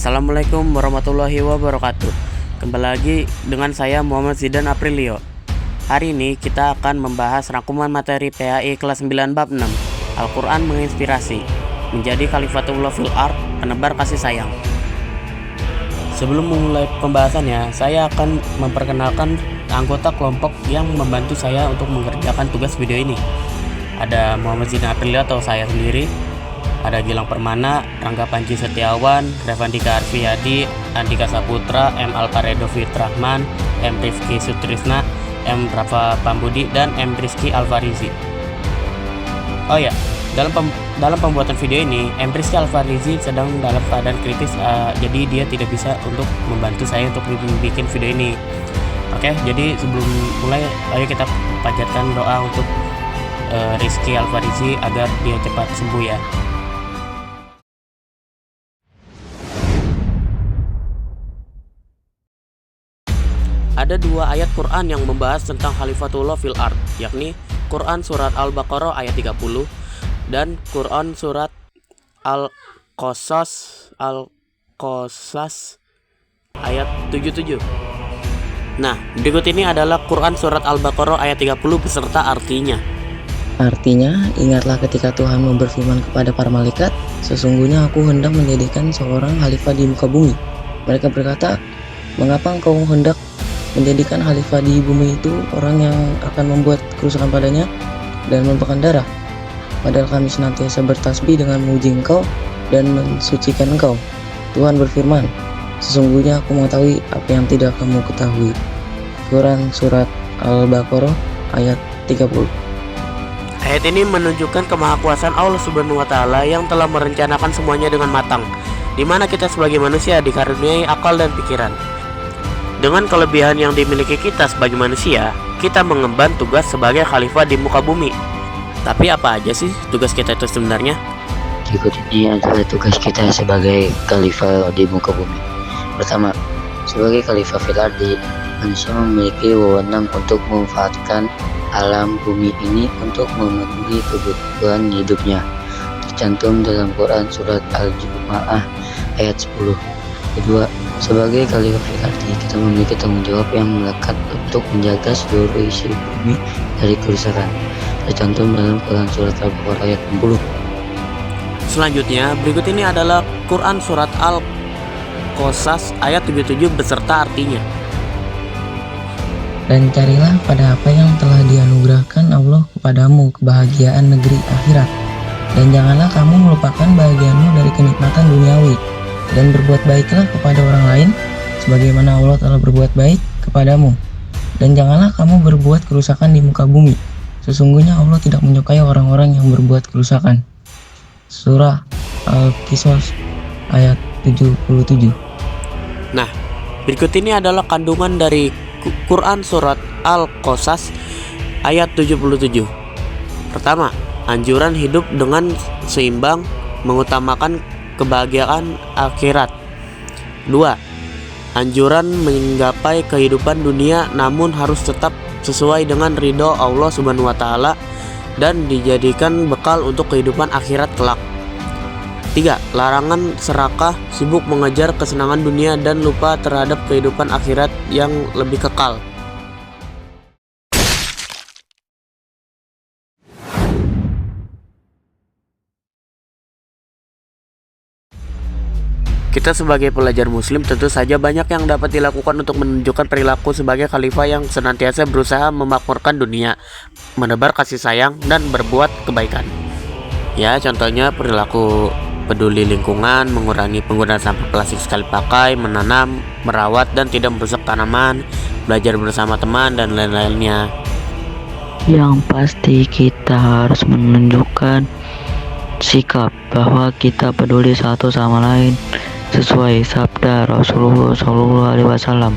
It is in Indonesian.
Assalamualaikum warahmatullahi wabarakatuh. Kembali lagi dengan saya Muhammad Zidan Aprilio. Hari ini kita akan membahas rangkuman materi PAI kelas 9 bab 6, Al-Quran menginspirasi, menjadi Khalifatullah fil Ard, penebar kasih sayang. Sebelum memulai pembahasannya, saya akan memperkenalkan anggota kelompok yang membantu saya untuk mengerjakan tugas video ini. Ada Muhammad Zidan Aprilio atau saya sendiri, ada Gilang Permana, Rangga Panji Setiawan, Revandika Arfiyadi, Andika Saputra, M. Alparedo Fitrahman, M. Rifki Sutrisna, M. Rafa Pambudi, dan M. Rizky Alfarizi. Oh ya, dalam pembuatan video ini, M. Rizky Alfarizi sedang dalam keadaan kritis, jadi dia tidak bisa untuk membantu saya untuk bikin video ini. Oke, jadi sebelum mulai, ayo kita panjatkan doa untuk Rizky Alfarizi agar dia cepat sembuh ya. Ada dua ayat Quran yang membahas tentang Khalifatullah fil Ard, yakni Quran Surat Al-Baqarah ayat 30 dan Quran Surat Al-Qasas ayat 77. Nah, berikut ini adalah Quran Surat Al-Baqarah ayat 30 beserta artinya. Artinya, ingatlah ketika Tuhanmu berfirman kepada para malaikat, sesungguhnya aku hendak menjadikan seorang khalifah di muka bumi. Mereka berkata, mengapa engkau hendak menjadikan khalifah di bumi itu orang yang akan membuat kerusakan padanya dan menumpahkan darah? Padahal kami senantiasa bertasbih dengan memuji engkau dan mensucikan engkau. Tuhan berfirman, sesungguhnya aku mengetahui apa yang tidak kamu ketahui. Quran Surat Al-Baqarah ayat 30. Ayat ini menunjukkan kemahakuasaan Allah Subhanahu wa Ta'ala yang telah merencanakan semuanya dengan matang, di mana kita sebagai manusia dikaruniai akal dan pikiran. Dengan kelebihan yang dimiliki kita sebagai manusia, kita mengemban tugas sebagai khalifah di muka bumi. Tapi apa aja sih tugas kita itu sebenarnya? Berikut ini adalah tugas kita sebagai khalifah di muka bumi. Pertama, sebagai khalifah fil ardi, manusia memiliki wewenang untuk memanfaatkan alam bumi ini untuk memenuhi kebutuhan hidupnya. Tercantum dalam Quran Surat Al-Jumu'ah ayat 10. Kedua, sebagai khalifah fil ardi, kita memiliki tanggung jawab yang melekat untuk menjaga seluruh isi bumi dari kerusakan. Tercantum dalam Quran Surat Al-Baqarah ayat 60. Selanjutnya, berikut ini adalah Quran Surat Al-Qasas ayat 77 beserta artinya. Dan carilah pada apa yang telah dianugerahkan Allah kepadamu kebahagiaan negeri akhirat. Dan janganlah kamu melupakan bahagiamu dari kenikmatan duniawi. Dan berbuat baiklah kepada orang lain, sebagaimana Allah telah berbuat baik kepadamu. Dan janganlah kamu berbuat kerusakan di muka bumi. Sesungguhnya Allah tidak menyukai orang-orang yang berbuat kerusakan. Surah Al-Qisas ayat 77. Nah, berikut ini adalah kandungan dari Quran Surat Al-Qasas ayat 77. Pertama, anjuran hidup dengan seimbang, mengutamakan kebahagiaan akhirat. 2. Anjuran menggapai kehidupan dunia namun harus tetap sesuai dengan ridho Allah Subhanahu wa Ta'ala dan dijadikan bekal untuk kehidupan akhirat kelak. 3. Larangan serakah, sibuk mengejar kesenangan dunia dan lupa terhadap kehidupan akhirat yang lebih kekal. Kita sebagai pelajar muslim tentu saja banyak yang dapat dilakukan untuk menunjukkan perilaku sebagai khalifah yang senantiasa berusaha memakmurkan dunia, menebar kasih sayang, dan berbuat kebaikan. Ya, contohnya perilaku peduli lingkungan, mengurangi penggunaan sampah plastik sekali pakai, menanam, merawat, dan tidak merusak tanaman, belajar bersama teman, dan lain-lainnya. Yang pasti kita harus menunjukkan sikap bahwa kita peduli satu sama lain sesuai sabda Rasulullah SAW.